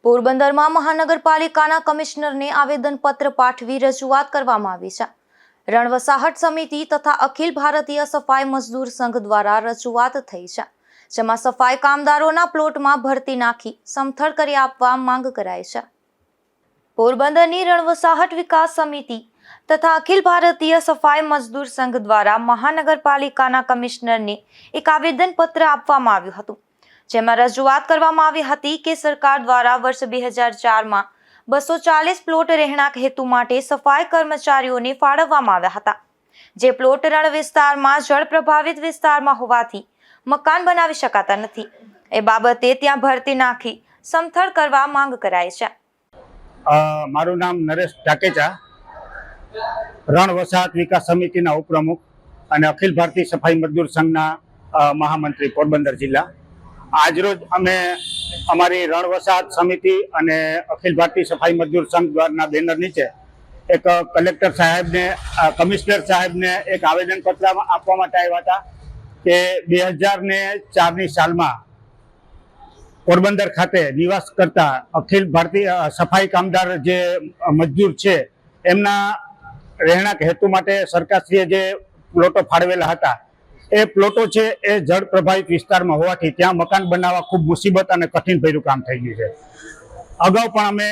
પોરબંદરમાં મહાનગરપાલિકાના કમિશનરને આવેદનપત્ર પાઠવી રજૂઆત કરવામાં આવી છે। રણ વસાહત સમિતિ તથા અખિલ ભારતીય સફાઈ મજદૂર સંઘ દ્વારા રજૂઆત થઈ છે, જેમાં સફાઈ કામદારોના પ્લોટમાં ભરતી નાખી સમથળ કરી આપવા માંગ કરાઈ છે। પોરબંદરની રણ વસાહત વિકાસ સમિતિ તથા અખિલ ભારતીય સફાઈ મજદૂર સંઘ દ્વારા મહાનગરપાલિકાના કમિશનરને એક આવેદનપત્ર આપવામાં આવ્યું હતું, જેમાં રજૂઆત કરવામાં આવી હતી કે સરકાર દ્વારા વર્ષ 2004માં 240 પ્લોટ રહેણાંક હેતુ માટે સફાઈ કર્મચારીઓને ફાળવવામાં આવ્યા હતા, જે પ્લોટ રણ વિસ્તારમાં જળ પ્રભાવિત વિસ્તારમાં હોવાથી મકાન બનાવી શકાતા નથી। એ બાબતે ત્યાં ભરતી નાખી સમથળ કરવા માંગ કરાઈ છે। મારું નામ નરેશ ઢાકેચા, રણ વસાહત વિકાસ સમિતિના ઉપપ્રમુખ અને અખિલ ભારતીય સફાઈ મજદૂર સંઘના મહામંત્રી પોરબંદર જિલ્લા। આજરોજ અમે અમારી રણ વસાહત સમિતિ અને અખિલ ભારતીય સફાઈ મજદૂર સંઘ દ્વારના બેનર નીચે એક કલેક્ટર સાહેબને, કમિશનર સાહેબને એક આવેદનપત્ર આપવા માટે આવ્યા હતા કે 2004ની સાલમાં પોરબંદર ખાતે નિવાસ કરતા અખિલ ભારતીય સફાઈ કામદાર જે મજદૂર છે એમના રહેણાંક હેતુ માટે સરકારશ્રીએ જે પ્લોટો ફાળવેલા હતા એ પ્લોટો છે એ જળ પ્રભાવિત વિસ્તારમાં હોવાથી ત્યાં મકાન બનાવવા ખૂબ મુસીબત અને કઠિન ભર્યું કામ થઈ ગયું છે। અગાઉ પણ અમે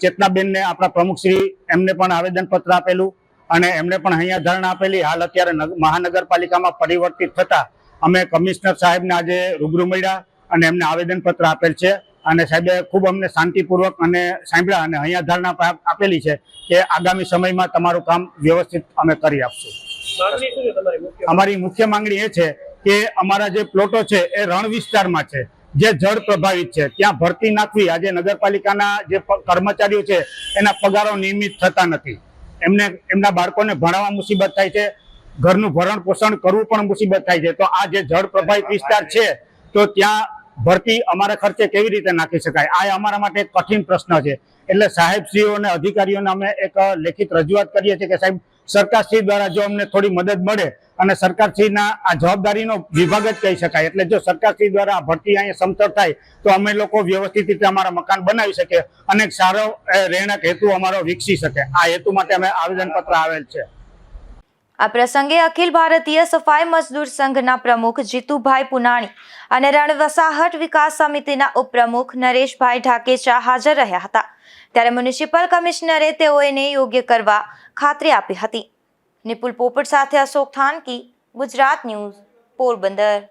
ચેતનાબેનને, આપણા પ્રમુખશ્રી, એમને પણ આવેદનપત્ર આપેલું અને એમને પણ અહીંયા ધારણા આપેલી। હાલ અત્યારે મહાનગરપાલિકામાં પરિવર્તિત થતા અમે કમિશનર સાહેબને આજે રૂબરૂ મળ્યા અને એમને આવેદનપત્ર આપેલ છે અને સાહેબે ખૂબ અમને શાંતિપૂર્વક અને સાંભળ્યા અને અહીંયા ધારણા આપેલી છે કે આગામી સમયમાં તમારું કામ વ્યવસ્થિત અમે કરી આપશું। અમારી મુખ્ય માંગણી એ છે કે અમારા જે પ્લોટો છે એ રણ વિસ્તારમાં છે, જે જળ પ્રભાવિત છે, ત્યાં ભરતી નાખવી। આજે નગરપાલિકાના જે કર્મચારીઓ છે એના પગારો નિયમિત થતા નથી, એમના બાળકોને ભણાવવા મુસીબત થાય છે, ઘરનું ભરણ પોષણ કરવું પણ મુસીબત થાય છે। તો આ જે જળ પ્રભાવિત વિસ્તાર છે તો ત્યાં ભરતી અમારા ખર્ચે કેવી રીતે નાખી શકાય? આ અમારા માટે એક કઠિન પ્રશ્ન છે। એટલે સાહેબશ્રીઓ અને અધિકારીઓને અમે એક લેખિત રજૂઆત કરીએ છીએ કે સાહેબ, સરકારશ્રી દ્વારા જો અમને થોડી મદદ મળે, અને સરકારશ્રીના આ જવાબદારીનો વિભાગ જ કહી શકાય, એટલે જો સરકારશ્રી દ્વારા ભરતી અહીંયા સમતળ થાય તો અમે લોકો વ્યવસ્થિત રીતે અમારા મકાન બનાવી શકીએ અને સારો રહેણાંક હેતુ અમારો વિકસી શકે। આ હેતુ માટે અમે આવેદનપત્ર આવેલ છે। આ પ્રસંગે અખિલ ભારતીય સફાઈ મજદૂર સંઘના પ્રમુખ જીતુભાઈ પુનાણી અને રણ વસાહત વિકાસ સમિતિના ઉપપ્રમુખ નરેશભાઈ ઢાકેચા હાજર રહ્યા હતા, ત્યારે મ્યુનિસિપલ કમિશનરે તેઓને યોગ્ય કરવા ખાતરી આપી હતી। નિપુલ પોપટ સાથે અશોક થાનકી, ગુજરાત ન્યૂઝ, પોરબંદર।